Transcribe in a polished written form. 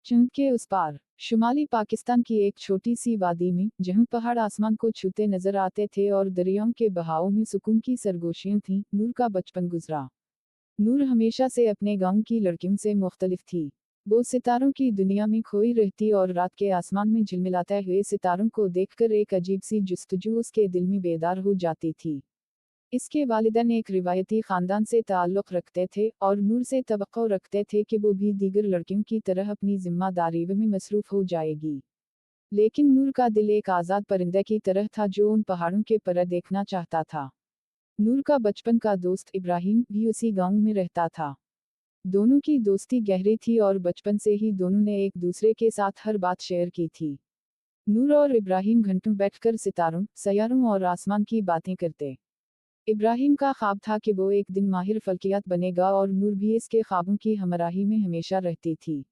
चंद के उस पार शुमाली पाकिस्तान की एक छोटी सी वादी में जहां पहाड़ आसमान को छूते नजर आते थे और दरियाओं के बहाव में सुकून की सरगोशियां थीं, नूर का बचपन गुजरा। नूर हमेशा से अपने गांव की लड़कियों से मुख्तलिफ थी। वो सितारों की दुनिया में खोई रहती और रात के आसमान में झिलमिलाते हुए सितारों को देखकर एक अजीब सी जुस्तजू उसके दिल में बेदार हो जाती थी। इसके वालिदैन एक रिवायती ख़ानदान से ताल्लुक़ रखते थे और नूर से तवक्को रखते थे कि वो भी दीगर लड़कियों की तरह अपनी ज़िम्मेदारियों में मसरूफ़ हो जाएगी। लेकिन नूर का दिल एक आज़ाद परिंदे की तरह था जो उन पहाड़ों के पर देखना चाहता था। नूर का बचपन का दोस्त इब्राहिम भी उसी गांव में रहता था। दोनों की दोस्ती गहरी थी और बचपन से ही दोनों ने एक दूसरे के साथ हर बात शेयर की थी। नूर और इब्राहिम घंटों बैठकर सितारों, सैयारों और आसमान की बातें करते। इब्राहिम का ख्वाब था कि वो एक दिन माहिर फल्कियात बनेगा और नूर भी इसके ख्वाबों की हमराही में हमेशा रहती थी।